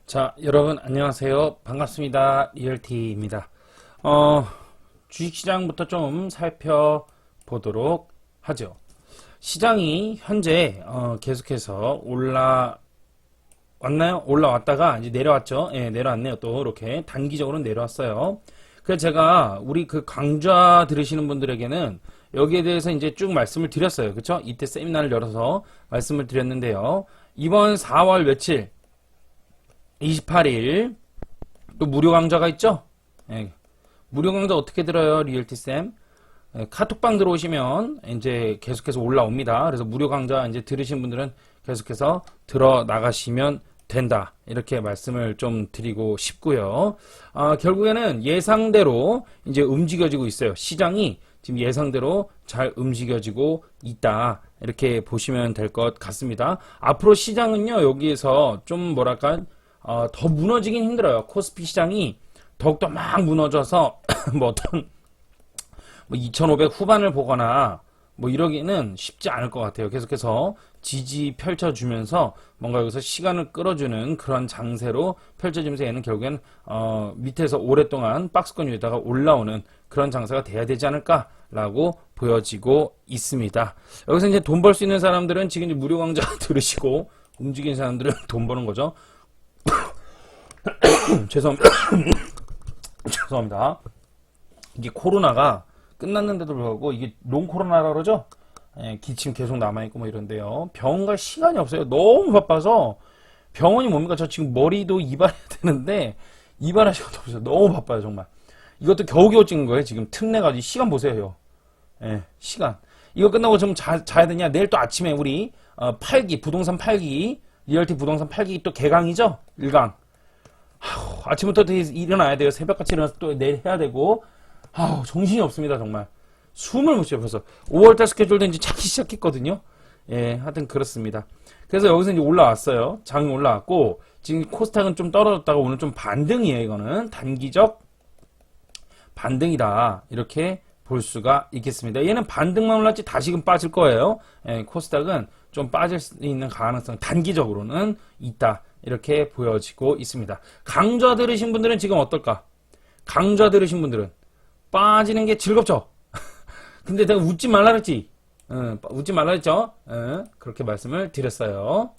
자, 여러분 안녕하세요. 반갑습니다. 리얼티입니다. 주식시장부터 좀 살펴보도록 하죠. 시장이 현재 계속해서 올라왔다가 이제 내려왔죠. 예, 내려왔네요. 또 이렇게 단기적으로 내려왔어요. 그래서 제가 우리 그 강좌 들으시는 분들에게는 여기에 대해서 이제 쭉 말씀을 드렸어요. 그쵸? 이때 세미나를 열어서 말씀을 드렸는데요. 이번 4월 며칠 28일 또 무료 강좌가 있죠? 예. 무료 강좌 어떻게 들어요? 리얼티쌤. 예, 카톡방 들어오시면 이제 계속해서 올라옵니다. 그래서 무료 강좌 이제 들으신 분들은 계속해서 들어 나가시면 된다. 이렇게 말씀을 좀 드리고 싶고요. 결국에는 예상대로 이제 움직여지고 있어요. 시장이 지금 예상대로 잘 움직여지고 있다. 이렇게 보시면 될 것 같습니다. 앞으로 시장은요, 여기에서 좀 뭐랄까, 더 무너지긴 힘들어요. 코스피 시장이 더욱더 막 무너져서 뭐 어떤 2500 후반을 보거나 뭐 이러기는 쉽지 않을 것 같아요. 계속해서 지지 펼쳐주면서 뭔가 여기서 시간을 끌어주는 그런 장세로 펼쳐지면서 얘는 결국엔 밑에서 오랫동안 박스권 위에다가 올라오는 그런 장세가 돼야 되지 않을까라고 보여지고 있습니다. 여기서 이제 돈 벌 수 있는 사람들은 지금 이제 무료 강좌 들으시고 움직이는 사람들은 돈 버는 거죠. 죄송합니다. 이게 코로나가 끝났는데도 불구하고 이게 롱 코로나라 그러죠? 예, 기침 계속 남아있고 뭐 이런데요. 병원 갈 시간이 없어요. 너무 바빠서 병원이 뭡니까? 저 지금 머리도 이발해야 되는데 이발할 시간도 없어요. 너무 바빠요, 정말. 이것도 겨우겨우 찍은 거예요. 지금 틈내가지고 시간 보세요. 예, 시간. 이거 끝나고 좀 자야 되냐? 내일 또 아침에 우리 8기 부동산 8기 리얼티 부동산 8기 또 개강이죠? 1강. 아침부터 일어나야 돼요. 새벽같이 일어나서 또 내일 해야 되고. 정신이 없습니다, 정말. 숨을 못 쉬어요, 벌써. 5월달 스케줄도 이제 찾기 시작했거든요. 예, 하여튼 그렇습니다. 그래서 여기서 이제 올라왔어요. 장이 올라왔고, 지금 코스닥은 좀 떨어졌다가 오늘 좀 반등이에요, 이거는. 단기적 반등이다. 이렇게 볼 수가 있겠습니다. 얘는 반등만 올랐지 다시금 빠질 거예요. 예, 코스닥은 좀 빠질 수 있는 가능성, 단기적으로는 있다. 이렇게 보여지고 있습니다. 강좌 들으신 분들은 지금 어떨까? 강좌 들으신 분들은 빠지는 게 즐겁죠? 근데 내가 웃지 말라 그랬지? 웃지 말라 그랬죠? 그렇게 말씀을 드렸어요.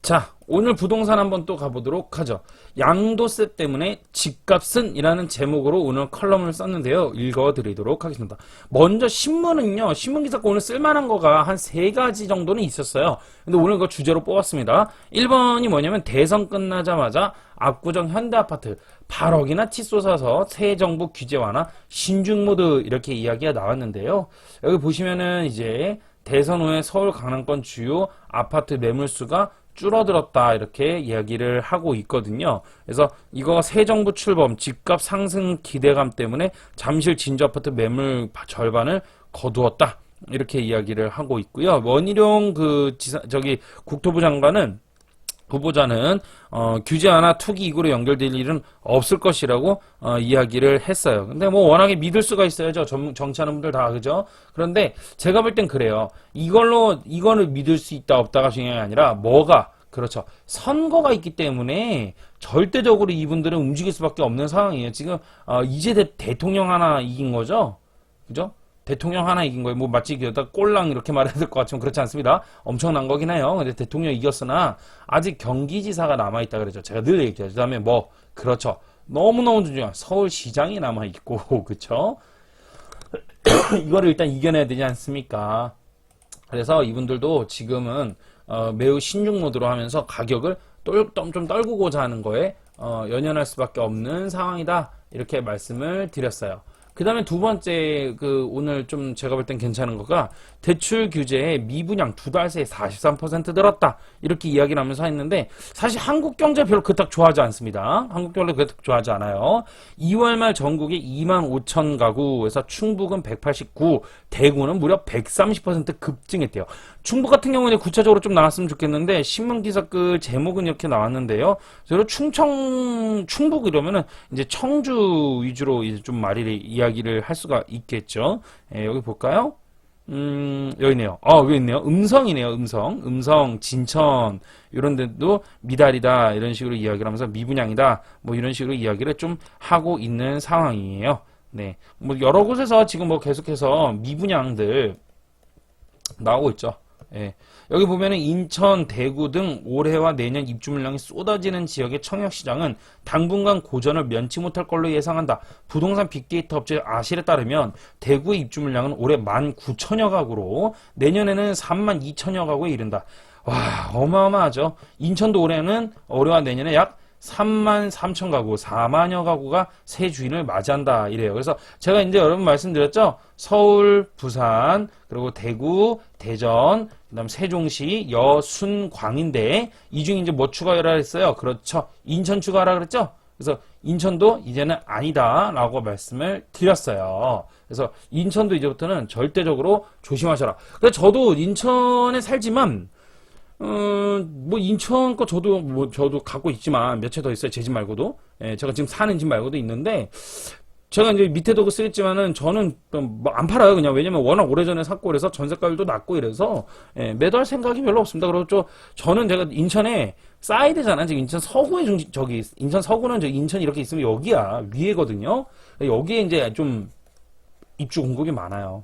자, 오늘 부동산 한번 또 가보도록 하죠. 양도세 때문에 집값은 이라는 제목으로 오늘 컬럼을 썼는데요. 읽어드리도록 하겠습니다. 먼저 신문은요. 신문기사가 오늘 쓸만한 거가 한 3가지 정도는 있었어요. 근데 오늘 그거 주제로 뽑았습니다. 1번이 뭐냐면 대선 끝나자마자 압구정 현대아파트 8억이나 치솟아서 새 정부 규제 완화 신중 모드 이렇게 이야기가 나왔는데요. 여기 보시면은 이제 대선 후에 서울 강남권 주요 아파트 매물수가 줄어들었다 이렇게 이야기를 하고 있거든요. 그래서 이거 새 정부 출범 집값 상승 기대감 때문에 잠실 진주아파트 매물 절반을 거두었다 이렇게 이야기를 하고 있고요. 원희룡 국토부 장관은 후보자는 규제 완화 투기 이구로 연결될 일은 없을 것이라고 이야기를 했어요. 근데 뭐 워낙에 믿을 수가 있어요. 정치하는 분들 다 그죠? 그런데 제가 볼 땐 그래요. 이거를 믿을 수 있다 없다가 중요한 게 아니라 뭐가 그렇죠. 선거가 있기 때문에 절대적으로 이분들은 움직일 수밖에 없는 상황이에요. 지금 이제 대통령 하나 이긴 거죠? 그죠? 대통령 하나 이긴 거예요. 뭐 마치 여기다 꼴랑 이렇게 말해야 될 것 같지만 그렇지 않습니다. 엄청난 거긴 해요. 근데 대통령 이겼으나 아직 경기지사가 남아있다 그러죠. 제가 늘 얘기하죠. 그 다음에 그렇죠. 너무너무 중요한 서울시장이 남아있고 그쵸? 이거를 일단 이겨내야 되지 않습니까? 그래서 이분들도 지금은 매우 신중 모드로 하면서 가격을 좀 떨구고자 하는 거에 연연할 수밖에 없는 상황이다. 이렇게 말씀을 드렸어요. 그 다음에 두 번째, 오늘 좀 제가 볼 땐 괜찮은 거가, 대출 규제에 미분양 2달 새에 43% 늘었다. 이렇게 이야기를 하면서 했는데, 사실 한국 경제 별로 그닥 좋아하지 않습니다. 한국 경제 그닥 좋아하지 않아요. 2월 말 전국에 25,000 가구에서 충북은 189, 대구는 무려 130% 급증했대요. 충북 같은 경우는 구체적으로 좀 나왔으면 좋겠는데, 신문기사 제목은 이렇게 나왔는데요. 그래서 충북 이러면은 이제 청주 위주로 이제 좀 이야기를 할 수가 있겠죠. 여기 볼까요? 여기 있네요. 여기 있네요. 음성이네요. 음성, 진천, 이런 데도 미달이다. 이런 식으로 이야기를 하면서 미분양이다. 뭐 이런 식으로 이야기를 좀 하고 있는 상황이에요. 네. 뭐 여러 곳에서 지금 뭐 계속해서 미분양들 나오고 있죠. 예. 여기 보면은 인천, 대구 등 올해와 내년 입주 물량이 쏟아지는 지역의 청약시장은 당분간 고전을 면치 못할 걸로 예상한다. 부동산 빅데이터 업체 아실에 따르면 대구의 입주 물량은 올해 19,000여 가구로 내년에는 32,000여 가구에 이른다. 와, 어마어마하죠. 인천도 올해와 내년에 약 33,000 가구, 4만여 가구가 새 주인을 맞이한다 이래요. 그래서 제가 이제 여러분 말씀드렸죠. 서울, 부산, 그리고 대구, 대전, 그다음 세종시, 여순, 광인대 이 중에 이제 뭐 추가하라 했어요. 그렇죠. 인천 추가하라 그랬죠. 그래서 인천도 이제는 아니다라고 말씀을 드렸어요. 그래서 인천도 이제부터는 절대적으로 조심하셔라. 근데 저도 인천에 살지만 뭐 인천 거 저도 갖고 있지만 몇 채 더 있어요. 제 집 말고도. 예, 제가 지금 사는 집 말고도 있는데 제가 이제 밑에도 쓰겠지만은 저는 뭐 안 팔아요. 그냥 왜냐면 워낙 오래전에 샀고 그래서 전세가율도 낮고 이래서 예, 매도할 생각이 별로 없습니다. 그리고 저는 제가 인천에 쌓아야 되잖아. 지금 인천 서구에 저기 인천 서구는 인천 이렇게 있으면 여기야 위에거든요. 여기에 이제 좀 입주 공급이 많아요.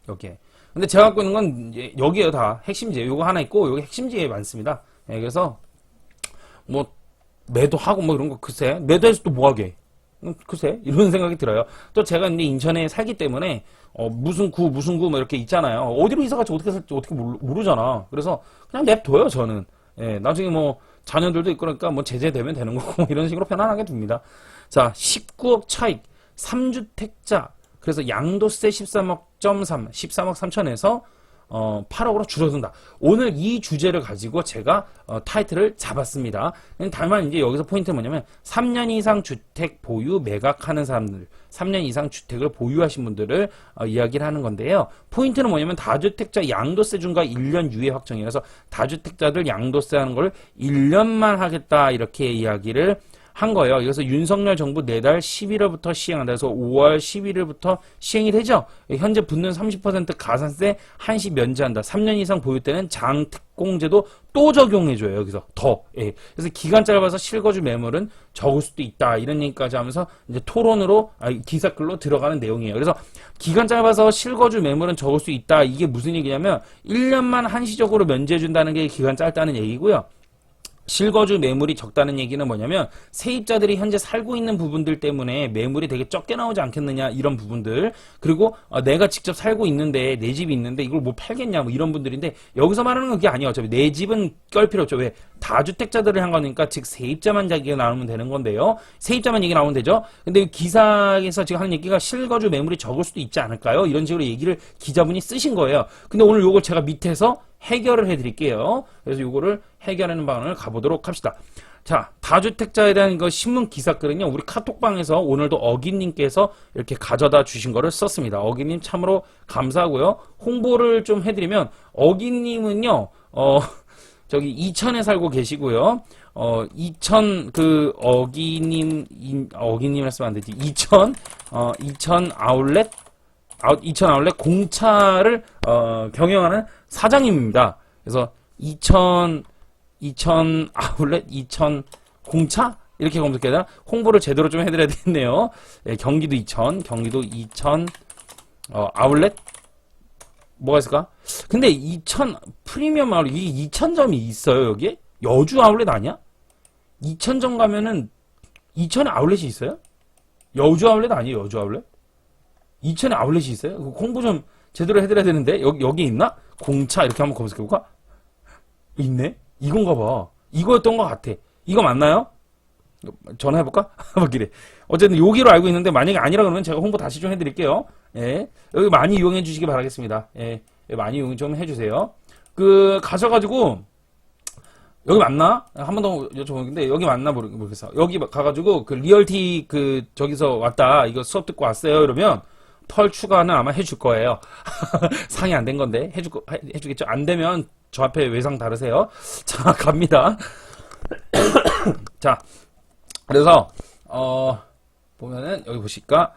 여기에. 근데 제가 갖고 있는 건 여기에요. 다 핵심지에 요거 하나 있고 여기 핵심지에 많습니다. 예, 그래서 뭐 매도하고 뭐 이런 거 글쎄 매도해서 또 뭐하게 글쎄 이런 생각이 들어요. 또 제가 이제 인천에 살기 때문에 무슨 구 뭐 이렇게 있잖아요. 어디로 이사갈지 어떻게 살지 어떻게 모르잖아. 그래서 그냥 냅둬요 저는. 예, 나중에 뭐 자녀들도 있고 그러니까 뭐 제재되면 되는 거고 이런 식으로 편안하게 둡니다. 자, 19억 차익 3주택자 그래서 양도세 13억 3천에서 8억으로 줄어든다. 오늘 이 주제를 가지고 제가 타이틀을 잡았습니다. 다만 이제 여기서 포인트는 뭐냐면 3년 이상 주택 보유 매각하는 사람들, 3년 이상 주택을 보유하신 분들을 이야기를 하는 건데요. 포인트는 뭐냐면 다주택자 양도세 중과 1년 유예 확정이라서 다주택자들 양도세 하는 걸 1년만 하겠다 이렇게 이야기를 한 거예요. 그래서 윤석열 정부 내달 11월부터 시행한다. 그래서 5월 11일부터 시행이 되죠. 현재 붙는 30% 가산세 한시 면제한다. 3년 이상 보유 때는 장특공제도 또 적용해줘요. 여기서 더. 예. 그래서 기간 짧아서 실거주 매물은 적을 수도 있다. 이런 얘기까지 하면서 이제 토론으로 기사글로 들어가는 내용이에요. 그래서 기간 짧아서 실거주 매물은 적을 수 있다. 이게 무슨 얘기냐면 1년만 한시적으로 면제해준다는 게 기간 짧다는 얘기고요. 실거주 매물이 적다는 얘기는 뭐냐면 세입자들이 현재 살고 있는 부분들 때문에 매물이 되게 적게 나오지 않겠느냐 이런 부분들 그리고 내가 직접 살고 있는데 내 집이 있는데 이걸 뭐 팔겠냐 뭐 이런 분들인데 여기서 말하는 건 그게 아니에요. 어차피 내 집은 껄 필요 없죠. 왜? 다주택자들을 한 거니까 즉 세입자만 얘기가 나오면 되는 건데요. 세입자만 얘기 나오면 되죠. 근데 기사에서 지금 하는 얘기가 실거주 매물이 적을 수도 있지 않을까요? 이런 식으로 얘기를 기자분이 쓰신 거예요. 근데 오늘 요걸 제가 밑에서 해결을 해드릴게요. 그래서 요거를 해결하는 방안을 가보도록 합시다. 자, 다주택자에 대한 거 신문 기사글은요, 우리 카톡방에서 오늘도 어기님께서 이렇게 가져다 주신 거를 썼습니다. 어기님 참으로 감사하고요. 홍보를 좀 해드리면, 어기님은요, 저기 이천에 살고 계시고요. 이천 어기님 했으면 안 되지. 이천 아울렛 공차를 경영하는 사장님입니다. 그래서 이천 아울렛 공차 이렇게 검색해야 되나? 홍보를 제대로 좀 해드려야 되겠네요. 예, 경기도 이천 아울렛 뭐가 있을까? 근데 이천 프리미엄 아울렛 이게 2,000점이 있어요. 여기에 여주 아울렛 아니야? 2,000점 가면은 이천에 아울렛이 있어요? 여주 아울렛 아니에요? 여주 아울렛? 이천에 아울렛이 있어요? 홍보 좀 제대로 해드려야 되는데 여기 있나? 공차 이렇게 한번 검색해볼까? 있네? 이건가 봐. 이거였던 것 같아. 이거 맞나요? 전화해볼까? 그래. 어쨌든 여기로 알고 있는데 만약에 아니라 그러면 제가 홍보 다시 좀 해드릴게요. 예. 여기 많이 이용해 주시기 바라겠습니다. 예. 많이 이용 좀 해주세요. 가셔가지고 여기 맞나? 한 번 더 여쭤보는데 여기 맞나 모르겠어. 여기 가가지고 리얼티 저기서 왔다. 이거 수업 듣고 왔어요. 이러면 펄 추가는 아마 해줄 거예요. 상이 안 된 건데 해주겠죠. 안 되면 저 앞에 외상 다르세요. 자, 갑니다. 자, 그래서 보면은 여기 보실까?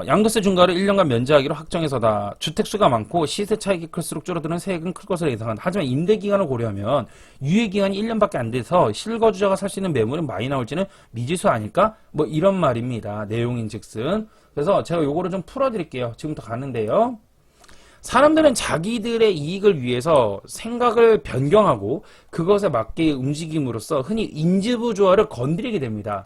양도세 중과를 1년간 면제하기로 확정해서다. 주택수가 많고 시세 차익이 클수록 줄어드는 세액은 클 것으로 예상한다. 하지만 임대기간을 고려하면 유예기간이 1년밖에 안 돼서 실거주자가 살 수 있는 매물은 많이 나올지는 미지수 아닐까? 뭐 이런 말입니다. 내용인즉슨. 그래서 제가 요거를 좀 풀어드릴게요. 지금부터 가는데요. 사람들은 자기들의 이익을 위해서 생각을 변경하고 그것에 맞게 움직임으로써 흔히 인지부 조화를 건드리게 됩니다.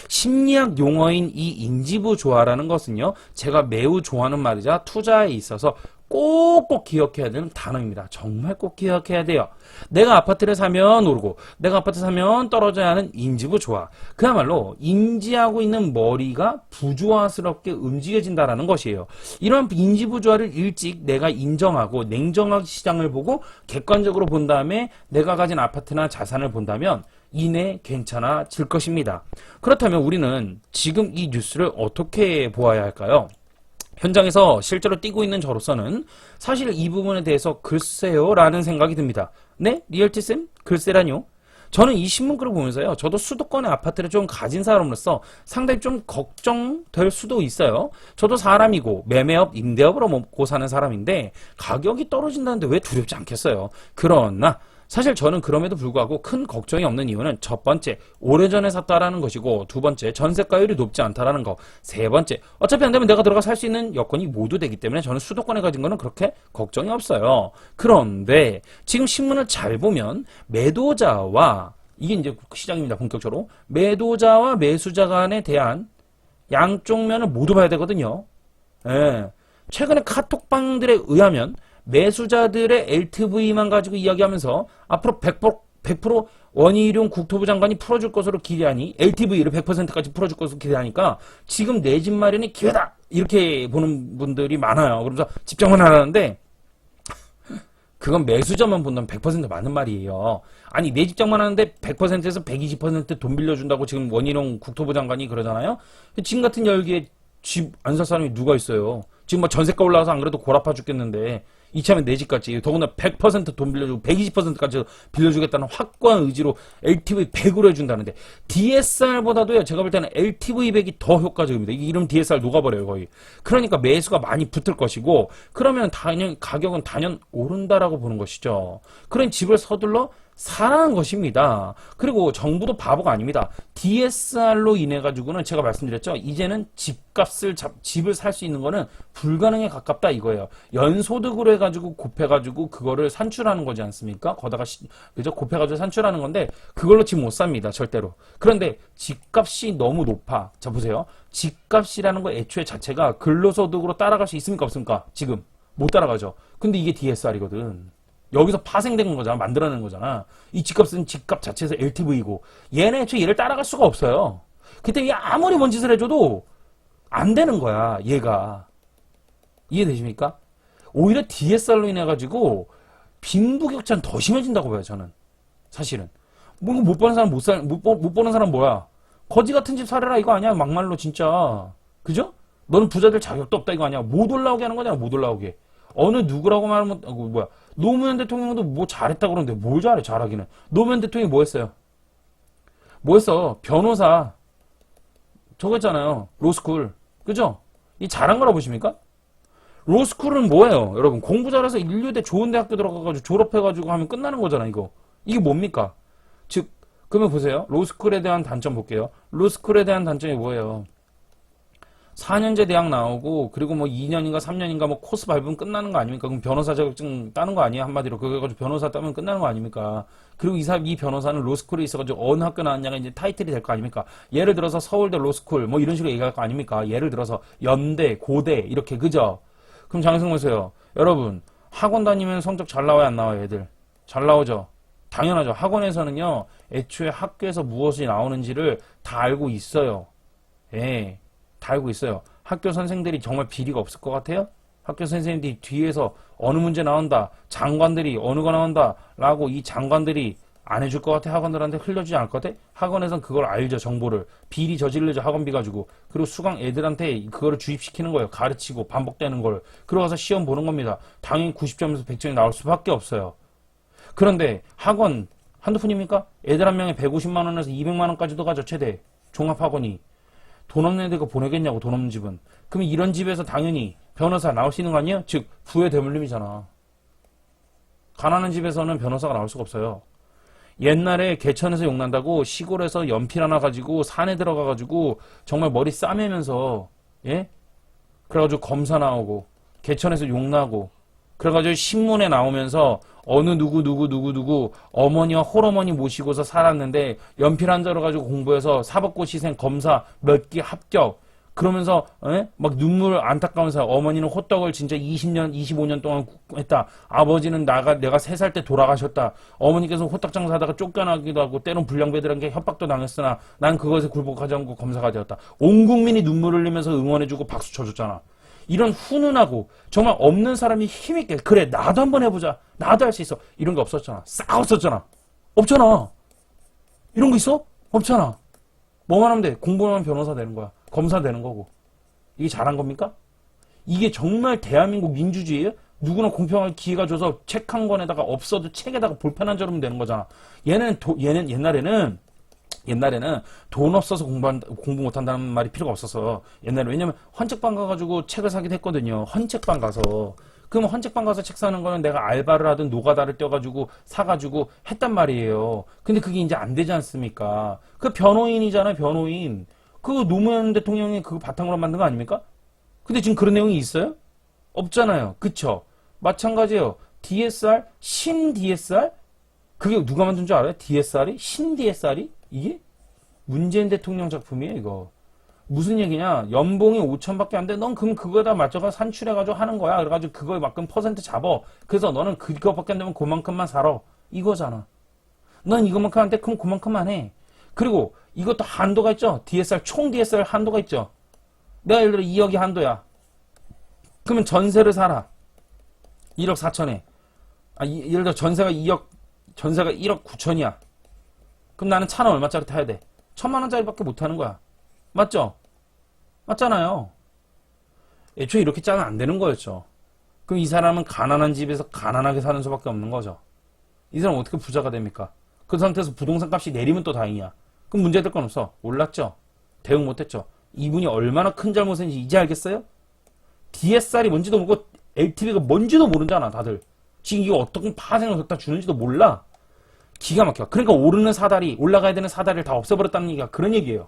심리학 용어인 이 인지부 조화라는 것은요, 제가 매우 좋아하는 말이자 투자에 있어서 꼭꼭 기억해야 되는 단어입니다. 정말 꼭 기억해야 돼요. 내가 아파트를 사면 오르고 내가 아파트 사면 떨어져야 하는 인지부 조화. 그야말로 인지하고 있는 머리가 부조화스럽게 움직여진다라는 것이에요. 이런 인지부 조화를 일찍 내가 인정하고 냉정하게 시장을 보고 객관적으로 본 다음에 내가 가진 아파트나 자산을 본다면 이내 괜찮아질 것입니다. 그렇다면 우리는 지금 이 뉴스를 어떻게 보아야 할까요? 현장에서 실제로 뛰고 있는 저로서는 사실 이 부분에 대해서 글쎄요 라는 생각이 듭니다. 네? 리얼티쌤? 글쎄라뇨? 저는 이 신문글을 보면서요, 저도 수도권의 아파트를 좀 가진 사람으로서 상당히 좀 걱정될 수도 있어요. 저도 사람이고 매매업, 임대업으로 먹고 사는 사람인데 가격이 떨어진다는데 왜 두렵지 않겠어요? 그러나 사실 저는 그럼에도 불구하고 큰 걱정이 없는 이유는 첫 번째, 오래전에 샀다라는 것이고, 두 번째, 전세가율이 높지 않다라는 거, 세 번째, 어차피 안 되면 내가 들어가 살 수 있는 여건이 모두 되기 때문에 저는 수도권에 가진 거는 그렇게 걱정이 없어요. 그런데 지금 신문을 잘 보면 매도자와, 이게 이제 시장입니다. 본격적으로 매도자와 매수자 간에 대한 양쪽 면을 모두 봐야 되거든요. 예. 최근에 카톡방들에 의하면 매수자들의 LTV만 가지고 이야기하면서 앞으로 100% 원희룡 국토부 장관이 풀어줄 것으로 기대하니, LTV를 100%까지 풀어줄 것으로 기대하니까 지금 내 집 마련이 기회다 이렇게 보는 분들이 많아요. 그러면서 집정만 하라는데 그건 매수자만 본다면 100% 맞는 말이에요. 아니, 내 집장만 하는데 100%에서 120% 돈 빌려준다고 지금 원희룡 국토부 장관이 그러잖아요. 지금 같은 열기에 집 안 살 사람이 누가 있어요. 지금 뭐 전세가 올라가서 안 그래도 골 아파 죽겠는데 이참에 내 집까지 더구나 100%돈 빌려주고 120%까지 빌려주겠다는 확고한 의지로 LTV 100으로 해준다는데, DSR보다도요 제가 볼 때는 LTV 100이 더 효과적입니다. 이름 DSR 녹아버려요 거의. 그러니까 매수가 많이 붙을 것이고, 그러면 당연 가격은 단연 오른다라고 보는 것이죠. 그런 집을 서둘러 사라는 것입니다. 그리고 정부도 바보가 아닙니다. DSR로 인해 가지고는 제가 말씀드렸죠. 이제는 집을 살 수 있는 거는 불가능에 가깝다 이거예요. 연소득으로 해가지고 곱해가지고 그거를 산출하는 거지 않습니까? 거다가 그죠? 곱해가지고 산출하는 건데 그걸로 집 못 삽니다. 절대로. 그런데 집값이 너무 높아. 자 보세요. 집값이라는 거 애초에 자체가 근로소득으로 따라갈 수 있습니까? 없습니까? 지금 못 따라가죠. 근데 이게 DSR이거든. 여기서 파생된 거잖아. 만들어낸 거잖아. 이 집값은 집값 자체에서 LTV이고 얘네 애초에 얘를 따라갈 수가 없어요. 그때 얘 아무리 뭔 짓을 해줘도 안 되는 거야. 얘가. 이해되십니까? 오히려 DSR로 인해 가지고 빈부격차는 더 심해진다고 봐요. 저는. 사실은. 뭐 못 보는 사람 못 보는 사람 뭐야? 거지 같은 집 사려라 이거 아니야? 막말로 진짜. 그죠? 너는 부자들 자격도 없다 이거 아니야? 못 올라오게 하는 거잖아. 못 올라오게. 어느 누구라고 말하면 뭐야? 노무현 대통령도 뭐 잘했다 그러는데 뭘 잘해? 잘하기는. 노무현 대통령이 뭐 했어요? 뭐 했어? 변호사. 저거 했잖아요. 로스쿨. 그죠? 이 잘한 거라 보십니까? 로스쿨은 뭐예요? 여러분 공부 잘해서 인류대 좋은 대학교 들어가가지고 졸업해가지고 하면 끝나는 거잖아 이거. 이게 뭡니까? 즉 그러면 보세요. 로스쿨에 대한 단점 볼게요. 로스쿨에 대한 단점이 뭐예요? 4년제 대학 나오고 그리고 뭐 2년인가 3년인가 뭐 코스 밟으면 끝나는 거 아닙니까? 그럼 변호사 자격증 따는 거 아니에요? 한마디로 그래가지고 변호사 따면 끝나는 거 아닙니까? 그리고 이 변호사는 로스쿨에 있어가지고 어느 학교 나왔냐가 이제 타이틀이 될 거 아닙니까? 예를 들어서 서울대 로스쿨 뭐 이런 식으로 얘기할 거 아닙니까? 예를 들어서 연대, 고대 이렇게 그죠? 그럼 장성 보세요. 여러분 학원 다니면 성적 잘 나와요 안 나와요 애들? 잘 나오죠? 당연하죠. 학원에서는요 애초에 학교에서 무엇이 나오는지를 다 알고 있어요. 예. 다 알고 있어요. 학교 선생들이 정말 비리가 없을 것 같아요? 학교 선생님들이 뒤에서 어느 문제 나온다, 장관들이 어느 거 나온다 라고 이 장관들이 안 해줄 것 같아? 학원들한테 흘려주지 않을 것 같아? 학원에선 그걸 알죠. 정보를. 비리 저질르죠. 학원비 가지고. 그리고 수강 애들한테 그거를 주입시키는 거예요. 가르치고 반복되는 걸. 그러고 가서 시험 보는 겁니다. 당연히 90점에서 100점이 나올 수밖에 없어요. 그런데 학원 한두 푼입니까? 애들 한 명에 150만 원에서 200만 원까지도 가죠. 최대. 종합학원이. 돈 없는 애들 보내겠냐고, 돈 없는 집은. 그럼 이런 집에서 당연히 변호사 나올 수 있는 거 아니에요? 즉, 부의 대물림이잖아. 가난한 집에서는 변호사가 나올 수가 없어요. 옛날에 개천에서 욕난다고 시골에서 연필 하나 가지고 산에 들어가가지고 정말 머리 싸매면서, 예? 그래가지고 검사 나오고, 개천에서 욕나고, 그래가지고 신문에 나오면서 어느 누구 어머니와 홀어머니 모시고서 살았는데 연필 한 자로 가지고 공부해서 사법고시생 검사 몇 개 합격. 그러면서 막 눈물 안타까운 사람. 어머니는 호떡을 진짜 20년 25년 동안 했다. 아버지는 내가 3살 때 돌아가셨다. 어머니께서 호떡 장사하다가 쫓겨나기도 하고 때론 불량배들에게 협박도 당했으나 난 그것에 굴복하지 않고 검사가 되었다. 온 국민이 눈물을 흘리면서 응원해주고 박수 쳐줬잖아. 이런 훈훈하고 정말 없는 사람이 힘있게 그래 나도 한번 해보자. 나도 할 수 있어. 이런 게 없었잖아. 싸웠었잖아. 없잖아. 이런 거 있어? 없잖아. 뭐만 하면 돼? 공부만 하면 변호사 되는 거야. 검사 되는 거고. 이게 잘한 겁니까? 이게 정말 대한민국 민주주의예요? 누구나 공평하게 기회가 줘서 책 한 권에다가 없어도 책에다가 볼펜 한 자르면 되는 거잖아. 얘는 옛날에는 돈 없어서 공부 못한다는 말이 필요가 없었어. 옛날에. 왜냐면 헌책방 가가지고 책을 사기도 했거든요. 헌책방 가서. 그럼 헌책방 가서 책 사는 거는 내가 알바를 하든 노가다를 떼가지고 사가지고 했단 말이에요. 근데 그게 이제 안 되지 않습니까? 그 변호인이잖아요, 변호인. 그 노무현 대통령이 그거 바탕으로 만든 거 아닙니까? 근데 지금 그런 내용이 있어요? 없잖아요. 그쵸? 마찬가지예요. DSR? 신 DSR? 그게 누가 만든 줄 알아요? DSR이? 신 DSR이? 이게? 문재인 대통령 작품이에요, 이거. 무슨 얘기냐? 연봉이 5천밖에 안 돼. 넌 그럼 그거에다 맞춰가 산출해가지고 하는 거야. 그래가지고 그거에 맞게 퍼센트 잡어. 그래서 너는 그거밖에 안 되면 그만큼만 살아. 이거잖아. 넌 이거만큼 안 돼. 그럼 그만큼만 해. 그리고 이것도 한도가 있죠. DSR, 총 DSR 한도가 있죠. 내가 예를 들어 2억이 한도야. 그러면 전세를 사라. 1억 4천에. 예를 들어 전세가 1억 9천이야. 그럼 나는 차는 얼마짜리 타야 돼? 1,000만 원짜리밖에 못 타는 거야. 맞죠? 맞잖아요. 애초에 이렇게 짜면 안 되는 거였죠. 그럼 이 사람은 가난한 집에서 가난하게 사는 수밖에 없는 거죠. 이 사람 어떻게 부자가 됩니까? 그 상태에서 부동산 값이 내리면 또 다행이야. 그럼 문제될 건 없어. 올랐죠? 대응 못했죠? 이분이 얼마나 큰 잘못인지 이제 알겠어요? DSR이 뭔지도 모르고 LTV가 뭔지도 모르잖아, 다들. 지금 이거 어떻게 파생을 갖다 주는지도 몰라. 기가 막혀. 그러니까 오르는 사다리, 올라가야 되는 사다리를 다 없애버렸다는 얘기가 그런 얘기예요.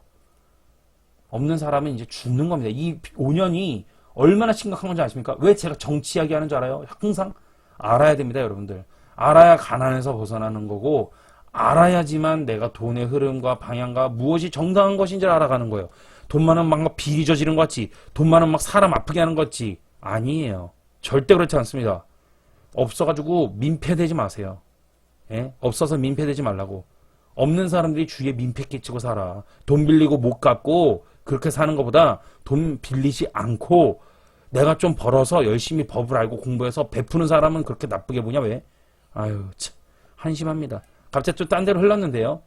없는 사람은 이제 죽는 겁니다. 이 5년이 얼마나 심각한 건지 아십니까? 왜 제가 정치 이야기 하는 줄 알아요? 항상 알아야 됩니다, 여러분들. 알아야 가난에서 벗어나는 거고, 알아야지만 내가 돈의 흐름과 방향과 무엇이 정당한 것인지를 알아가는 거예요. 돈 많으면 막 비리 저지른 것 같지, 돈 많으면 막 사람 아프게 하는 것 같지. 아니에요. 절대 그렇지 않습니다. 없어가지고 민폐되지 마세요. 예? 없어서 민폐되지 말라고. 없는 사람들이 주위에 민폐 끼치고 살아. 돈 빌리고 못 갚고 그렇게 사는 것보다 돈 빌리지 않고 내가 좀 벌어서 열심히 법을 알고 공부해서 베푸는 사람은 그렇게 나쁘게 보냐, 왜? 아유, 참, 한심합니다. 갑자기 또 딴 데로 흘렀는데요.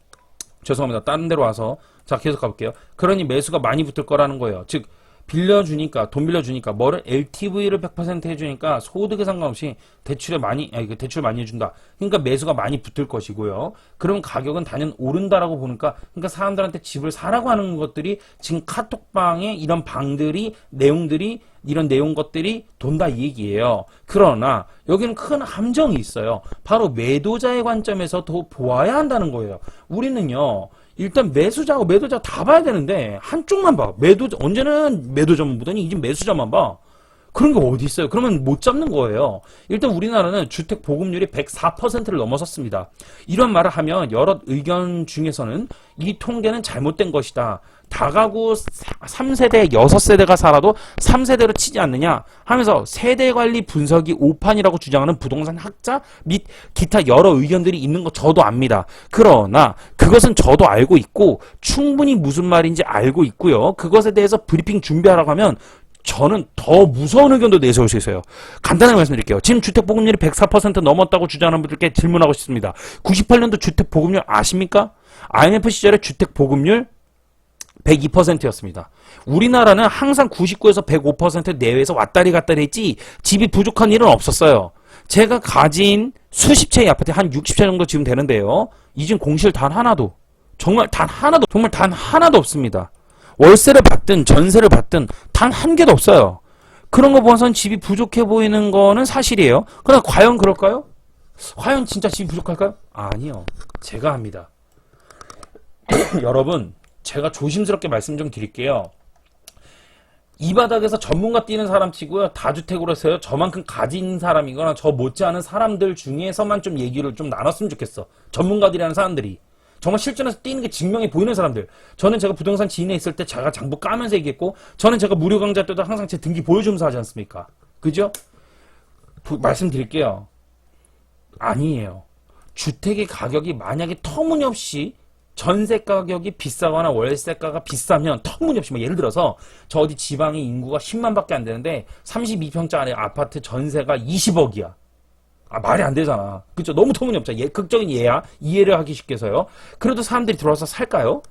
죄송합니다. 딴 데로 와서. 자, 계속 가볼게요. 그러니 매수가 많이 붙을 거라는 거예요. 즉, 빌려주니까, 돈 빌려주니까, 뭐를 LTV를 100% 해주니까 소득에 상관없이 대출 많이 해준다. 그러니까 매수가 많이 붙을 것이고요. 그러면 가격은 단연 오른다라고 보니까, 그러니까 사람들한테 집을 사라고 하는 것들이 지금 카톡방에 이런 방들이, 내용들이, 이런 내용 것들이 돈다 이 얘기예요. 그러나 여기는 큰 함정이 있어요. 바로 매도자의 관점에서 더 보아야 한다는 거예요. 우리는요, 일단 매수자하고 매도자 다 봐야 되는데 한쪽만 봐. 언제는 매도자만 보더니 이제 매수자만 봐. 그런 게 어디 있어요? 그러면 못 잡는 거예요. 일단 우리나라는 주택 보급률이 104%를 넘어섰습니다. 이런 말을 하면 여러 의견 중에서는 이 통계는 잘못된 것이다. 다가구 3세대, 6세대가 살아도 3세대로 치지 않느냐 하면서 세대관리 분석이 오판이라고 주장하는 부동산 학자 및 기타 여러 의견들이 있는 거 저도 압니다. 그러나 그것은 저도 알고 있고 충분히 무슨 말인지 알고 있고요. 그것에 대해서 브리핑 준비하라고 하면 저는 더 무서운 의견도 내세울 수 있어요. 간단하게 말씀드릴게요. 지금 주택보급률이 104% 넘었다고 주장하는 분들께 질문하고 싶습니다. 98년도 주택보급률 아십니까? IMF 시절에 주택보급률 102%였습니다. 우리나라는 항상 99에서 105% 내외에서 왔다리 갔다리 했지 집이 부족한 일은 없었어요. 제가 가진 수십 채의 아파트 한 60채 정도 지금 되는데요. 이젠 공실 단 하나도, 정말 단 하나도 없습니다. 월세를 받든 전세를 받든 단 한 개도 없어요. 그런 거 보아선 집이 부족해 보이는 거는 사실이에요. 그러나 과연 그럴까요? 과연 진짜 집이 부족할까요? 아니요. 제가 합니다. 여러분, 제가 조심스럽게 말씀 좀 드릴게요. 이 바닥에서 전문가 뛰는 사람 치고요. 다주택으로 해서요. 저만큼 가진 사람이거나 저 못지않은 사람들 중에서만 좀 얘기를 좀 나눴으면 좋겠어. 전문가들이라는 사람들이. 정말 실전에서 뛰는 게 증명이 보이는 사람들. 저는 제가 부동산 지인에 있을 때 제가 장부 까면서 얘기했고, 저는 제가 무료 강좌 때도 항상 제 등기 보여주면서 하지 않습니까? 그죠? 말씀드릴게요. 아니에요. 주택의 가격이 만약에 터무니없이 전세 가격이 비싸거나 월세가가 비싸면 터무니없이 뭐 예를 들어서 저 어디 지방의 인구가 10만 밖에 안 되는데 32평짜리 아파트 전세가 20억이야. 아, 말이 안 되잖아. 그쵸? 너무 터무니없잖아. 극적인 예야. 이해를 하기 쉽게 해서요. 그래도 사람들이 들어와서 살까요?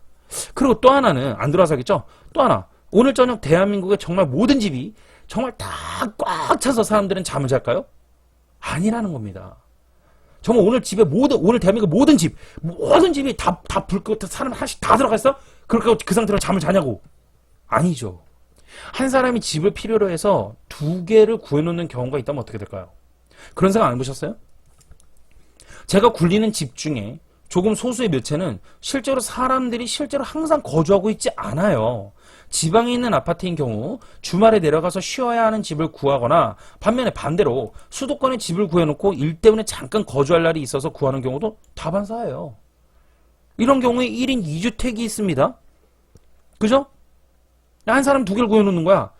그리고 또 하나는, 안 들어와서 하겠죠? 또 하나. 오늘 저녁 대한민국의 정말 모든 집이 정말 다 꽉 차서 사람들은 잠을 잘까요? 아니라는 겁니다. 정말 오늘 집에 오늘 대한민국 모든 집이 다 불 끄고 사람 하나씩 다 들어가 있어? 그러니까 그 상태로 잠을 자냐고? 아니죠. 한 사람이 집을 필요로 해서 두 개를 구해놓는 경우가 있다면 어떻게 될까요? 그런 생각 안 해보셨어요? 제가 굴리는 집 중에 조금 소수의 몇 채는 실제로 사람들이 실제로 항상 거주하고 있지 않아요. 지방에 있는 아파트인 경우 주말에 내려가서 쉬어야 하는 집을 구하거나 반면에 반대로 수도권에 집을 구해놓고 일 때문에 잠깐 거주할 날이 있어서 구하는 경우도 다반사예요. 이런 경우에 1인 2주택이 있습니다. 그죠? 한 사람 두 개를 구해놓는 거야.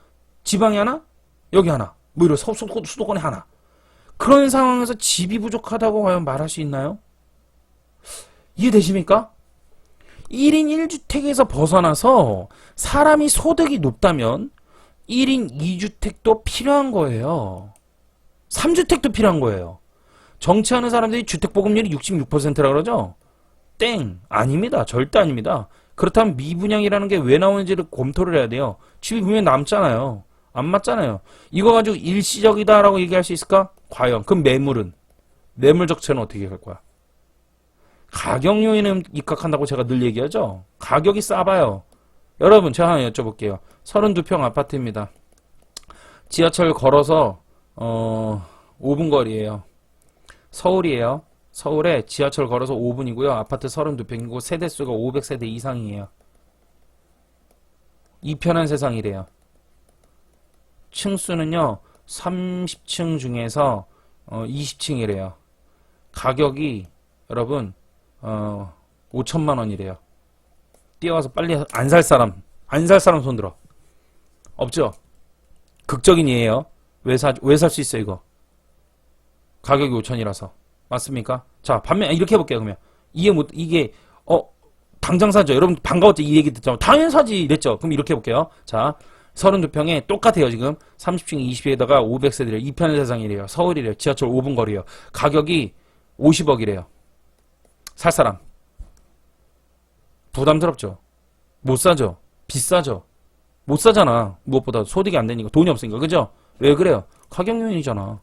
지방에 하나, 여기 하나, 뭐 이런 수도권에 하나. 그런 상황에서 집이 부족하다고 과연 말할 수 있나요? 이해되십니까? 1인 1주택에서 벗어나서 사람이 소득이 높다면 1인 2주택도 필요한 거예요. 3주택도 필요한 거예요. 정치하는 사람들이 주택보급률이 66%라 그러죠? 땡! 아닙니다. 절대 아닙니다. 그렇다면 미분양이라는 게 왜 나오는지를 검토를 해야 돼요. 집이 분명히 남잖아요. 안 맞잖아요. 이거 가지고 일시적이다라고 얘기할 수 있을까? 과연. 그럼 매물은? 매물 적체는 어떻게 할 거야? 가격 요인을 입각한다고 제가 늘 얘기하죠? 가격이 싸봐요. 여러분, 제가 하나 여쭤볼게요. 32평 아파트입니다. 지하철 걸어서 5분 거리예요. 서울이에요. 서울에 지하철 걸어서 5분이고요. 아파트 32평이고 세대수가 500세대 이상이에요. 이편한 세상이래요. 층수는요. 30층 중에서 20층이래요. 가격이 여러분 5천만 원이래요. 뛰어와서 빨리 안 살 사람 손들어. 없죠? 극적인 예예요. 왜 살 수 있어 이거? 가격이 5천이라서. 맞습니까? 자, 반면 이렇게 해볼게요. 그러면 이게 당장 사죠. 여러분 반가웠죠? 이 얘기 듣자마자 당연 사지 이랬죠. 그럼 이렇게 해볼게요. 자, 32평에 똑같아요. 지금 30층 20에다가 500세대래요. 이편의 세상이래요. 서울이래요. 지하철 5분 거리예요. 가격이 50억이래요. 살 사람 부담스럽죠? 못 사죠? 비싸죠? 못 사잖아. 무엇보다 소득이 안 되니까. 돈이 없으니까. 그죠? 왜 그래요? 가격 요인이잖아.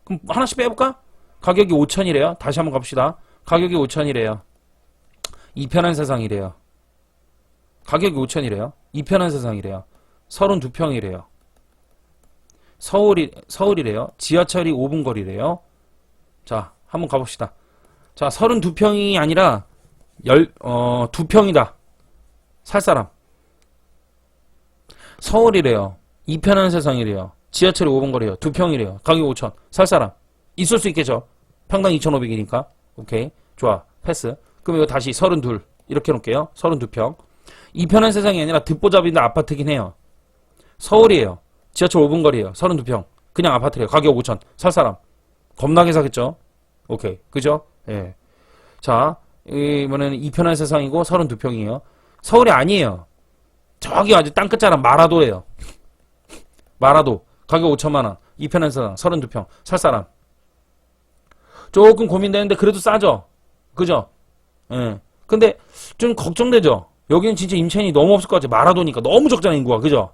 그럼 하나씩 빼볼까? 가격이 5천이래요. 다시 한번 갑시다. 가격이 5천이래요. 이편한 세상이래요. 가격이 5천이래요. 이편한 세상이래요. 32평이래요. 서울이래요. 지하철이 5분 거리래요. 자, 한번 가봅시다. 자, 32평이 아니라 2평이다. 살 사람. 서울이래요. 이편한 세상이래요. 지하철이 5분 거리래요. 2평이래요. 가격 5천. 살 사람. 있을 수 있겠죠. 평당 2,500이니까. 오케이. 좋아. 패스. 그럼 이거 다시 32. 이렇게 해놓을게요. 32평. 이편한 세상이 아니라 듣보잡인데 아파트긴 해요. 서울이에요. 지하철 5분 거리에요. 32평. 그냥 아파트래요. 가격 5천. 살 사람. 겁나게 사겠죠? 오케이. 그죠? 예. 자, 이번에는 이편한 세상이고 32평이에요. 서울이 아니에요. 저기 아주 땅끝자락 마라도예요. 마라도. 가격 5천만원. 이편한 세상. 32평. 살 사람. 조금 고민되는데 그래도 싸죠? 그죠? 예. 근데 좀 걱정되죠? 여기는 진짜 임차인이 너무 없을 것 같아. 마라도니까. 너무 적잖아, 인구가. 그죠?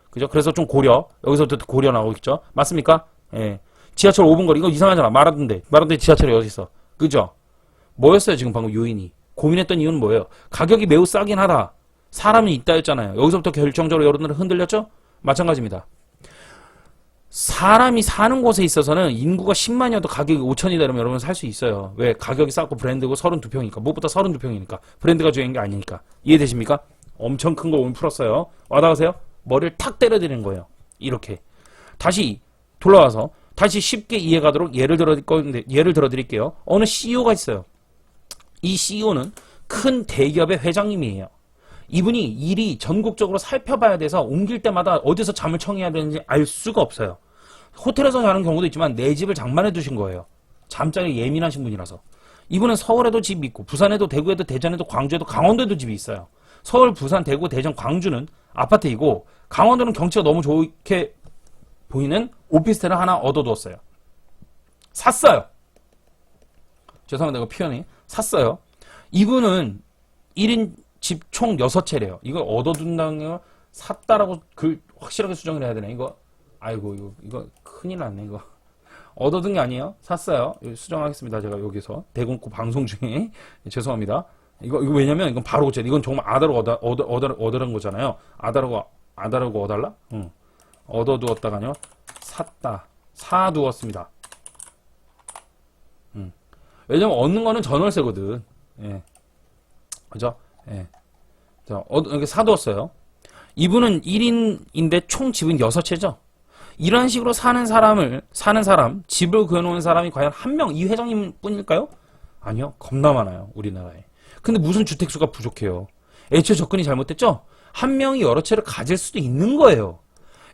그죠? 그래서 좀 고려. 여기서부터 고려 나오고 있죠? 맞습니까? 예. 지하철 5분 거리. 이거 이상하잖아. 마라도인데. 마라도에 지하철이 어디 있어? 그죠? 뭐였어요, 지금 방금 요인이? 고민했던 이유는 뭐예요? 가격이 매우 싸긴 하다. 사람이 있다 했잖아요. 여기서부터 결정적으로 여러분들은 흔들렸죠? 마찬가지입니다. 사람이 사는 곳에 있어서는 인구가 10만이어도 가격이 5천이다 이러면 여러분 살 수 있어요. 왜? 가격이 싸고 브랜드고 32평이니까. 무엇보다 32평이니까. 브랜드가 중요한 게 아니니까. 이해되십니까? 엄청 큰 거 오늘 풀었어요. 와닿으세요? 머리를 탁 때려드리는 거예요. 이렇게. 다시 돌아와서 다시 쉽게 이해가도록 예를 들어드릴게요. 어느 CEO가 있어요. 이 CEO는 큰 대기업의 회장님이에요. 이분이 일이 전국적으로 살펴봐야 돼서 옮길 때마다 어디서 잠을 청해야 되는지 알 수가 없어요. 호텔에서 자는 경우도 있지만 내 집을 장만해 두신 거예요. 잠자리 예민하신 분이라서. 이분은 서울에도 집이 있고 부산에도 대구에도 대전에도 광주에도 강원도에도 집이 있어요. 서울, 부산, 대구, 대전, 광주는 아파트이고 강원도는 경치가 너무 좋게 보이는 오피스텔을 하나 얻어두었어요. 샀어요. 죄송합니다. 이거 표현이. 샀어요. 이분은 1인 집 총 6채래요. 이걸 얻어둔다는 게 샀다라고 확실하게 수정을 해야 되네. 이거 아이고 이거 큰일 났네. 이거 얻어둔 게 아니에요. 샀어요. 수정하겠습니다. 제가 여기서 대공고 방송 중에 죄송합니다. 이거 왜냐면 이건 바로 고쳐야 돼. 이건 정말 아다르고 얻으라는 거잖아요. 아다르고 얻달라? 응. 얻어두었다가요. 샀다. 사두었습니다. 왜냐면 얻는 거는 전월세거든. 예. 그죠? 예. 이렇게 사두었어요. 이분은 1인인데 총 집은 6채죠. 이런 식으로 사는 사람, 집을 구해놓은 사람이 과연 한 명, 이 회장님 뿐일까요? 아니요. 겁나 많아요. 우리나라에. 근데 무슨 주택수가 부족해요. 애초에 접근이 잘못됐죠? 한 명이 여러 채를 가질 수도 있는 거예요.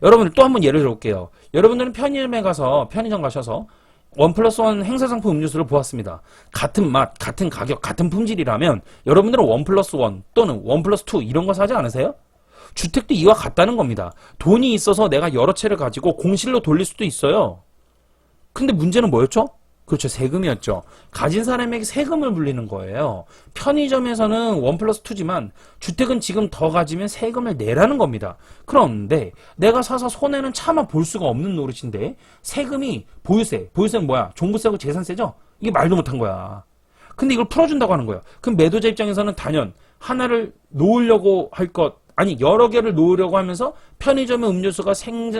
여러분들 또 한번 예를 들어볼게요. 여러분들은 편의점 가셔서 1+1 행사상품 음료수를 보았습니다. 같은 맛, 같은 가격, 같은 품질이라면 여러분들은 1+1 또는 1+2 이런 거 사지 않으세요? 주택도 이와 같다는 겁니다. 돈이 있어서 내가 여러 채를 가지고 공실로 돌릴 수도 있어요. 근데 문제는 뭐였죠? 그렇죠. 세금이었죠. 가진 사람에게 세금을 물리는 거예요. 편의점에서는 1+2지만 주택은 지금 더 가지면 세금을 내라는 겁니다. 그런데 내가 사서 손해는 차마 볼 수가 없는 노릇인데 세금이 보유세는 뭐야? 종부세고 재산세죠? 이게 말도 못한 거야. 근데 이걸 풀어준다고 하는 거야. 그럼 매도자 입장에서는 단연 하나를 놓으려고 여러 개를 놓으려고 하면서 편의점의 음료수가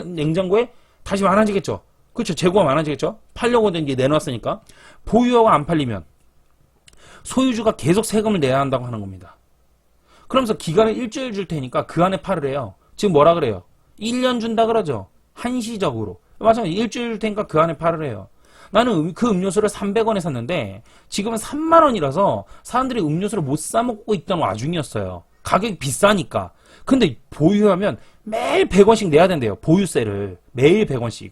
냉장고에 다시 많아지겠죠. 그렇죠. 재고가 많아지겠죠. 팔려고 이제 내놨으니까. 보유하고 안 팔리면 소유주가 계속 세금을 내야 한다고 하는 겁니다. 그러면서 기간을 일주일 줄 테니까 그 안에 팔으래요. 지금 뭐라 그래요? 1년 준다 그러죠. 한시적으로. 마찬가지 일주일 줄 테니까 그 안에 팔으래요. 나는 그 음료수를 300원에 샀는데 지금은 3만 원이라서 사람들이 음료수를 못 사 먹고 있던 와중이었어요. 가격이 비싸니까. 근데 보유하면 매일 100원씩 내야 된대요. 보유세를. 매일 100원씩.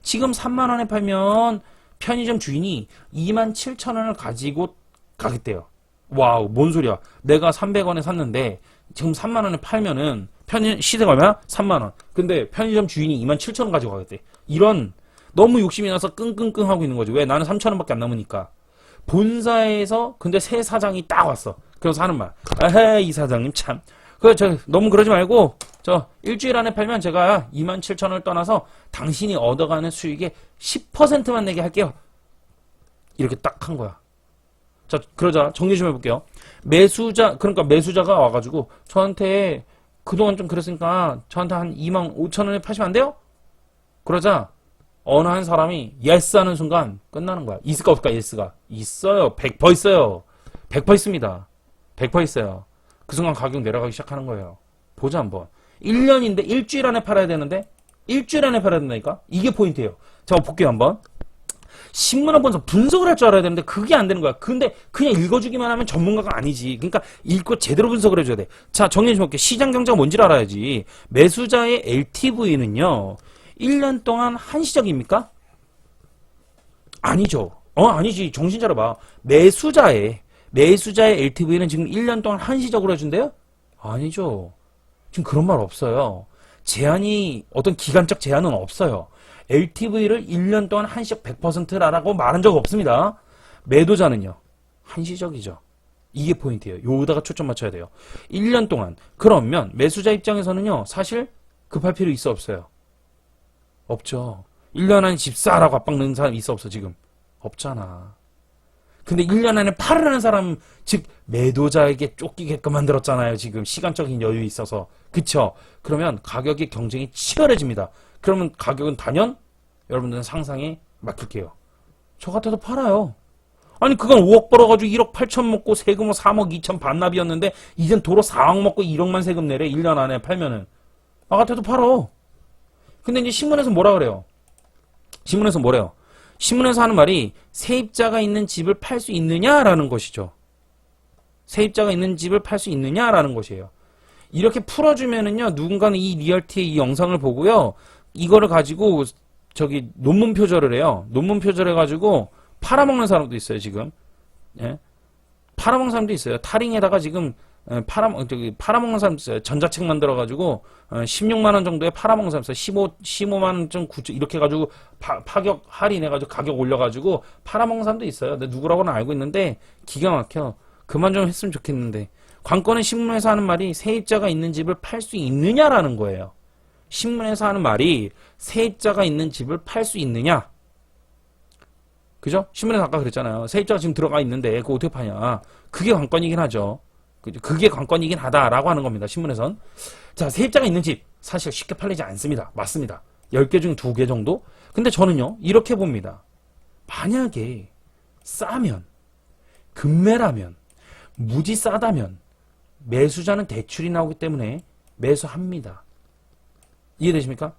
지금 3만 원에 팔면 편의점 주인이 27,000원을 가지고 가겠대요. 와우, 뭔 소리야. 내가 300원에 샀는데 지금 3만 원에 팔면은 시세가 얼마야? 3만 원. 근데 편의점 주인이 27,000원 가지고 가겠대. 이런 너무 욕심이 나서 끙끙끙 하고 있는 거지. 왜? 나는 3,000원밖에 안 남으니까. 본사에서 근데 새 사장이 딱 왔어. 그래서 하는 말. 에헤, 이 사장님 참. 너무 그러지 말고 일주일 안에 팔면 제가 27,000원을 떠나서 당신이 얻어가는 수익의 10%만 내게 할게요. 이렇게 딱 한 거야. 자, 그러자 정리 좀 해볼게요. 그러니까 매수자가 와가지고 저한테 그동안 좀 그랬으니까 저한테 한 25,000원에 파시면 안 돼요? 그러자 어느 한 사람이 예스 하는 순간 끝나는 거야. 있을까 없을까? 예스가 있어요. 100% 있어요. 100% 있습니다. 100% 있어요. 그 순간 가격 내려가기 시작하는 거예요. 보자 한번. 1년인데 일주일 안에 팔아야 되는데 일주일 안에 팔아야 된다니까? 이게 포인트예요. 자, 볼게요 한번. 신문을 보면서 분석을 할 줄 알아야 되는데 그게 안 되는 거야. 근데 그냥 읽어주기만 하면 전문가가 아니지. 그러니까 읽고 제대로 분석을 해줘야 돼. 자, 정리해 볼게요. 시장 경제가 뭔지를 알아야지. 매수자의 LTV는요. 1년 동안 한시적입니까? 아니죠. 아니지. 정신 차려봐. 매수자의 LTV는 지금 1년 동안 한시적으로 해준대요? 아니죠. 지금 그런 말 없어요. 어떤 기간적 제한은 없어요. LTV를 1년 동안 한시적 100%라고 말한 적 없습니다. 매도자는요. 한시적이죠. 이게 포인트예요. 요다가 초점 맞춰야 돼요. 1년 동안. 그러면 매수자 입장에서는요. 사실 급할 필요 있어 없어요? 없죠. 1년 안에 집 사라고 압박 넣는 사람 있어 없어 지금? 없잖아. 근데 1년 안에 팔으라는 사람, 즉 매도자에게 쫓기게끔 만들었잖아요. 지금 시간적인 여유 있어서. 그쵸? 그러면 가격의 경쟁이 치열해집니다. 그러면 가격은 단연 여러분들은 상상에 맡길게요. 저 같아도 팔아요. 아니 그건 5억 벌어가지고 1억 8천 먹고 세금은 3억 2천 반납이었는데 이젠 도로 4억 먹고 1억만 세금 내래. 1년 안에 팔면은. 나 같아도 팔어. 근데 이제 신문에서 뭐라 그래요? 신문에서 뭐래요? 신문에서 하는 말이 세입자가 있는 집을 팔 수 있느냐라는 것이죠. 세입자가 있는 집을 팔 수 있느냐라는 것이에요. 이렇게 풀어주면은요, 누군가는 이 리얼티의 이 영상을 보고요, 이거를 가지고 저기 논문 표절을 해요. 논문 표절해가지고 팔아먹는 사람도 있어요, 지금. 예? 팔아먹는 사람도 있어요. 타링에다가 지금 팔아먹는 사람도 있어요. 전자책 만들어가지고 16만 원 정도에 팔아먹는 사람 있어요. 15만 원 좀 이렇게 해가지고 파격 할인해가지고 가격 올려가지고 팔아먹는 사람도 있어요. 근데 누구라고는 알고 있는데 기가 막혀. 그만 좀 했으면 좋겠는데. 관건은 신문에서 하는 말이 세입자가 있는 집을 팔 수 있느냐라는 거예요. 신문에서 하는 말이 세입자가 있는 집을 팔 수 있느냐. 그죠? 신문에서 아까 그랬잖아요. 세입자가 지금 들어가 있는데 그거 어떻게 파냐. 그게 관건이긴 하죠. 그게 관건이긴 하다라고 하는 겁니다. 신문에선. 자, 세입자가 있는 집 사실 쉽게 팔리지 않습니다. 맞습니다. 10개 중 2개 정도? 근데 저는요. 이렇게 봅니다. 만약에 싸면, 금매라면, 무지 싸다면 매수자는 대출이 나오기 때문에 매수합니다. 이해되십니까?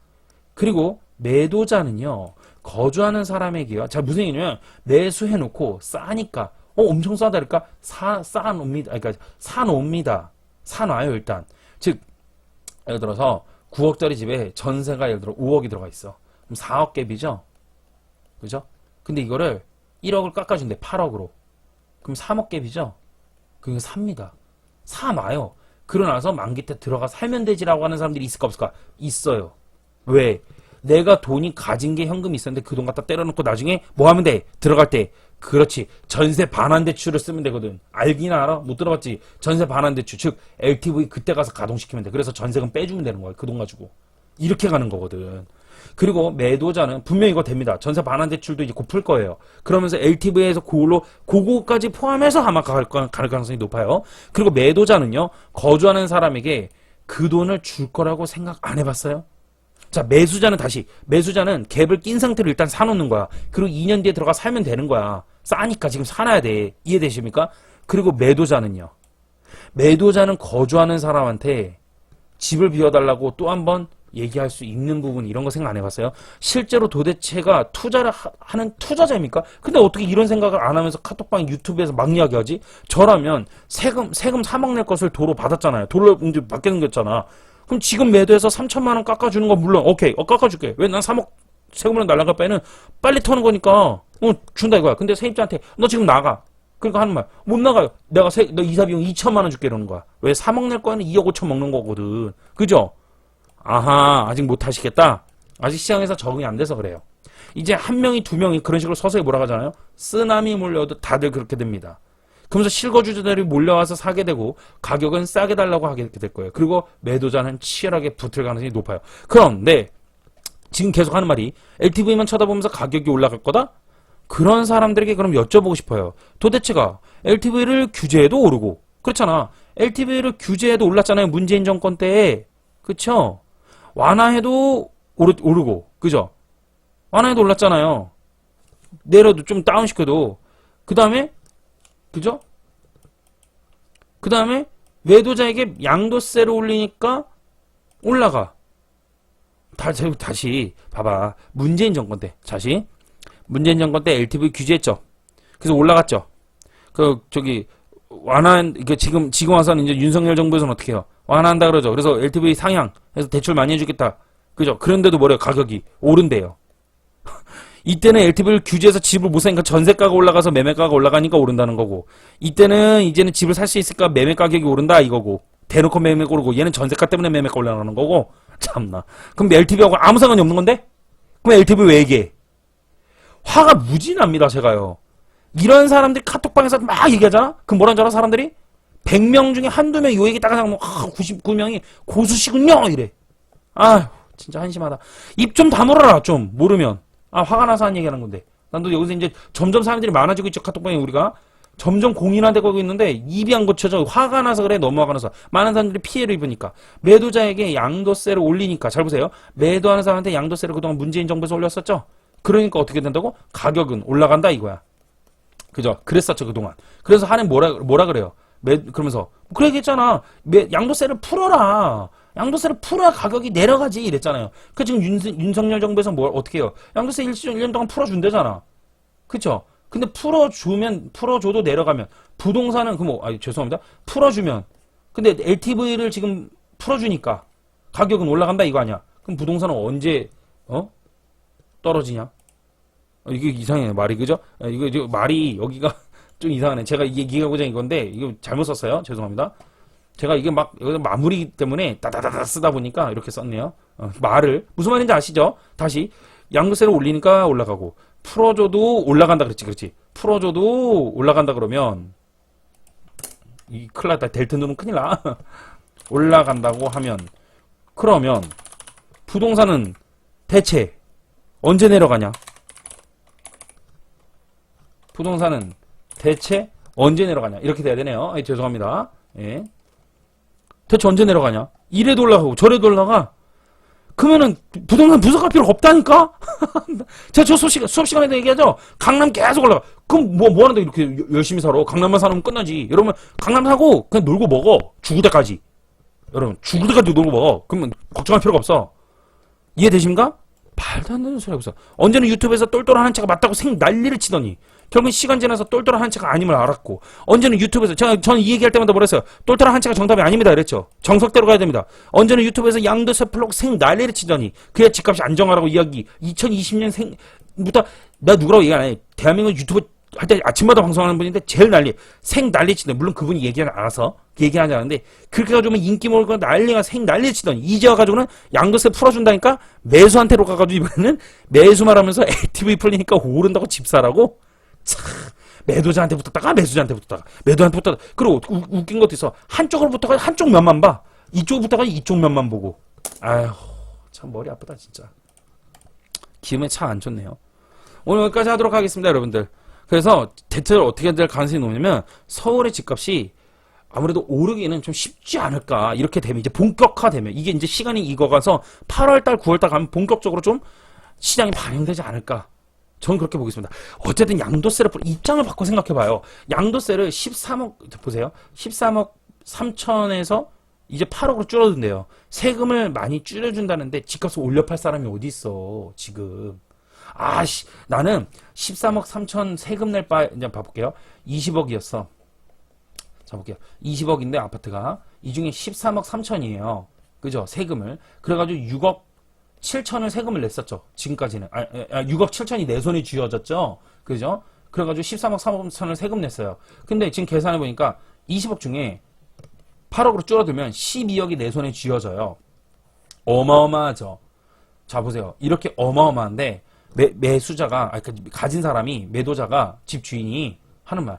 그리고 매도자는요. 거주하는 사람에게요. 자, 무슨 얘기냐면 매수해놓고 싸니까 엄청 싸다 그러니까 사놓습니다. 그러니까 사놓습니다. 사놔요 일단. 즉 예를 들어서 9억짜리 집에 전세가 예를 들어 5억이 들어가 있어. 그럼 4억 갭이죠. 그죠? 근데 이거를 1억을 깎아준대 8억으로. 그럼 3억 갭이죠. 그거 삽니다. 사놔요. 그러고 나서 만기 때 들어가 살면 되지라고 하는 사람들이 있을까 없을까? 있어요. 왜? 내가 돈이 가진 게 현금이 있었는데 그 돈 갖다 때려놓고 나중에 뭐 하면 돼? 들어갈 때. 그렇지. 전세 반환 대출을 쓰면 되거든. 알긴 알아? 못 들어봤지? 전세 반환 대출. 즉 LTV 그때 가서 가동시키면 돼. 그래서 전세금 빼주면 되는 거야. 그 돈 가지고. 이렇게 가는 거거든. 그리고 매도자는 분명히 이거 됩니다. 전세 반환 대출도 이제 곧 풀 거예요. 그러면서 LTV에서 그거까지 포함해서 아마 갈 가능성이 높아요. 그리고 매도자는요. 거주하는 사람에게 그 돈을 줄 거라고 생각 안 해봤어요? 자, 매수자는 갭을 낀 상태로 일단 사놓는 거야. 그리고 2년 뒤에 들어가 살면 되는 거야. 싸니까 지금 사놔야 돼. 이해되십니까? 그리고 매도자는요. 매도자는 거주하는 사람한테 집을 비워달라고 또 한 번 얘기할 수 있는 부분, 이런 거 생각 안 해봤어요? 실제로 도대체가 투자를 하는 투자자입니까? 근데 어떻게 이런 생각을 안 하면서 카톡방 유튜브에서 막 이야기하지? 저라면 세금 3억 낼 것을 도로 받았잖아요. 도로 이제 받게 생겼잖아. 그럼 지금 매도해서 3천만 원 깎아주는 건 물론 오케이, 깎아줄게. 왜 난 3억 세금을 날라갈 바에는 빨리 터는 거니까 준다 이거야. 근데 세입자한테 너 지금 나가. 그러니까 하는 말, 못 나가요. 너 이사 비용 2천만 원 줄게 이러는 거야. 왜 3억 낼 거에는 2억 5천 먹는 거거든. 그죠? 아하, 아직 못 하시겠다? 아직 시장에서 적응이 안 돼서 그래요. 이제 한 명이 두 명이 그런 식으로 서서히 몰아가잖아요. 쓰나미 몰려도 다들 그렇게 됩니다. 그러면서 실거주자들이 몰려와서 사게 되고 가격은 싸게 달라고 하게 될 거예요. 그리고 매도자는 치열하게 붙을 가능성이 높아요. 그런데 지금 계속 하는 말이 LTV만 쳐다보면서 가격이 올라갈 거다? 그런 사람들에게 그럼 여쭤보고 싶어요. 도대체가 LTV를 규제해도 오르고, 그렇잖아. LTV를 규제해도 올랐잖아요. 문재인 정권 때에. 그쵸? 완화해도 오르고, 그죠? 완화해도 올랐잖아요. 내려도 좀 다운시켜도. 그 다음에, 그죠? 그 다음에 매도자에게 양도세를 올리니까 올라가. 다시 봐봐. 문재인 정권 때 LTV 규제했죠. 그래서 올라갔죠. 지금 와서는 이제 윤석열 정부에서는 어떻게 해요? 완화한다 그러죠. 그래서 LTV 상향 해서 대출 많이 해주겠다. 그죠? 그런데도 뭐래요? 가격이 오른대요. 이때는 LTV를 규제해서 집을 못 사니까 전세가가 올라가서 매매가가 올라가니까 오른다는 거고, 이제는 집을 살 수 있을까 매매 가격이 오른다 이거고, 대놓고 매매가 오르고, 얘는 전세가 때문에 매매가 올라가는 거고. 참나. 그럼 LTV하고 아무 상관이 없는 건데? 그럼 LTV 왜 얘기해? 화가 무지 납니다, 제가요. 이런 사람들이 카톡방에서 막 얘기하잖아? 그럼 뭐라는 줄 알아, 사람들이? 100명 중에 한두 명이 요 얘기 딱 하면 99명이 고수시군요! 이래. 아휴, 진짜 한심하다. 입 좀 다물어라, 좀. 모르면. 화가 나서 한 얘기 하는 건데. 난도 여기서 이제 점점 사람들이 많아지고 있죠. 카톡방에 우리가. 점점 공인화되고 있는데 입이 안 고쳐져. 화가 나서 그래. 너무 화가 나서. 많은 사람들이 피해를 입으니까. 매도자에게 양도세를 올리니까. 잘 보세요. 매도하는 사람한테 양도세를 그동안 문재인 정부에서 올렸었죠. 그러니까 어떻게 된다고? 가격은 올라간다 이거야. 그죠? 그랬었죠 그동안. 그래서 한해 뭐라 그래요? 그러면서 그래 얘기했잖아. 양도세를 풀어라. 양도세를 풀어야 가격이 내려가지 이랬잖아요. 그 지금 윤석열 정부에서 뭘 어떻게 해요? 양도세 1년 동안 풀어준대잖아. 그쵸? 근데 풀어줘도 내려가면 부동산은 죄송합니다. 풀어주면 근데 LTV를 지금 풀어주니까 가격은 올라간다 이거 아니야? 그럼 부동산은 언제 떨어지냐? 이게 이상해 말이 그죠? 이거 말이 여기가 좀 이상하네. 제가 이게 얘기하고자 이건데 이거 잘못 썼어요. 죄송합니다. 제가 이게 막 여기서 마무리 때문에 따다다다 쓰다 보니까 이렇게 썼네요. 말을 무슨 말인지 아시죠? 다시 양도세를 올리니까 올라가고 풀어줘도 올라간다 그렇지. 풀어줘도 올라간다 그러면 이 큰일 났다. 델트 누르면 큰일 나. 올라간다고 하면 그러면 부동산은 대체 언제 내려가냐? 부동산은 대체 언제 내려가냐? 이렇게 돼야 되네요. 죄송합니다. 예. 대체 언제 내려가냐? 이래도 올라가고 저래도 올라가. 그러면은 부동산 분석할 필요가 없다니까? 제가 저 수업 시간에도 얘기하죠? 강남 계속 올라가. 그럼 뭐 하는데 이렇게 열심히 살아? 강남만 살면 끝나지. 여러분, 강남 사고 그냥 놀고 먹어. 죽을 때까지. 여러분, 죽을 때까지 놀고 먹어. 그러면 걱정할 필요가 없어. 이해되십니까? 말도 안 되는 소리 하고 있어. 언제는 유튜브에서 똘똘한 차가 맞다고 난리를 치더니 결국은 시간 지나서 똘똘한 한 차가 아님을 알았고 언제는 유튜브에서 저는 이 얘기할 때마다 뭐랬어요? 똘똘한 한 차가 정답이 아닙니다 이랬죠. 정석대로 가야 됩니다. 언제는 유튜브에서 양도세 플러그 난리를 치더니 그야 집값이 안정하라고 이야기 2020년부터 나 누구라고 얘기 안 해. 대한민국 유튜브 할 때 아침마다 방송하는 분인데 제일 난리 치던데 물론 그분이 얘기하지 않아서 얘기하지 않았는데 그렇게 가지고 인기 몰고 난리 치더니 이제 와가지고는 양도세 풀어준다니까 매수한테로 가가지고 이번에는 매수만 하면서 LTV 풀리니까 오른다고 집 사라고 참 매도자한테 붙었다가 매수자한테 붙었다가 매도한테 붙었다가 그리고 웃긴 것도 있어. 한쪽으로 붙어가 한쪽 면만 봐. 이쪽으로 붙어가 이쪽 면만 보고. 아휴 참 머리 아프다 진짜. 기분이 참 안 좋네요. 오늘 여기까지 하도록 하겠습니다 여러분들. 그래서 대체로 어떻게 될 가능성이 높냐면 서울의 집값이 아무래도 오르기는 좀 쉽지 않을까. 이렇게 되면 이제 본격화되면 이게 이제 시간이 익어가서 8월달 9월달 가면 본격적으로 좀 시장이 반영되지 않을까. 저는 그렇게 보겠습니다. 어쨌든 양도세를 입장을 바꿔 생각해봐요. 양도세를 13억 보세요. 13억 3천에서 이제 8억으로 줄어든대요. 세금을 많이 줄여준다는데 집값을 올려 팔 사람이 어디 있어 지금. 나는 13억 3천 세금 낼 바 이제 봐볼게요. 20억이었어. 자 볼게요. 20억인데 아파트가 이 중에 13억 3천이에요. 그죠? 세금을. 그래가지고 6억 7천을 세금을 냈었죠. 지금까지는. 6억 7천이 내 손에 쥐어졌죠. 그죠? 그래가지고 13억 3천을 세금 냈어요. 근데 지금 계산해보니까 20억 중에 8억으로 줄어들면 12억이 내 손에 쥐어져요. 어마어마하죠. 자 보세요. 이렇게 어마어마한데 매수자가 가진 사람이 매도자가 집주인이 하는 말.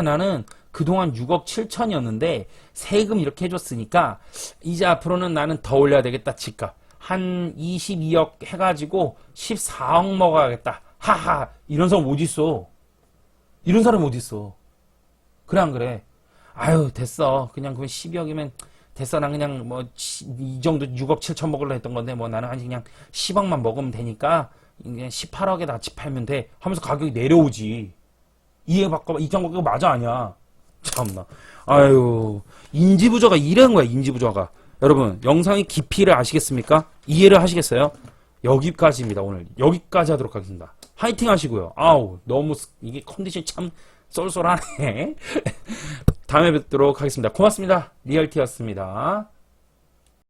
나는 그동안 6억 7천이었는데 세금 이렇게 해줬으니까 이제 앞으로는 나는 더 올려야 되겠다 집값. 한 22억 해가지고 14억 먹어야겠다. 하하. 이런 사람 어디 있어? 이런 사람 어디 있어? 그래 안 그래? 아유 됐어. 그냥 12억이면 됐어. 난 그냥 이 정도 6억 7천 먹으려 했던 건데 나는 한 그냥 10억만 먹으면 되니까 그냥 18억에다 집 팔면 돼. 하면서 가격이 내려오지. 이해받고 입장 바꾸고 맞아 아니야? 참나. 아유 인지부조가 이런 거야. 인지부조가. 여러분 영상의 깊이를 아시겠습니까? 이해를 하시겠어요? 여기까지입니다. 오늘 여기까지 하도록 하겠습니다. 화이팅 하시고요. 너무 이게 컨디션이 참 쏠쏠하네. 다음에 뵙도록 하겠습니다. 고맙습니다. 리얼티였습니다.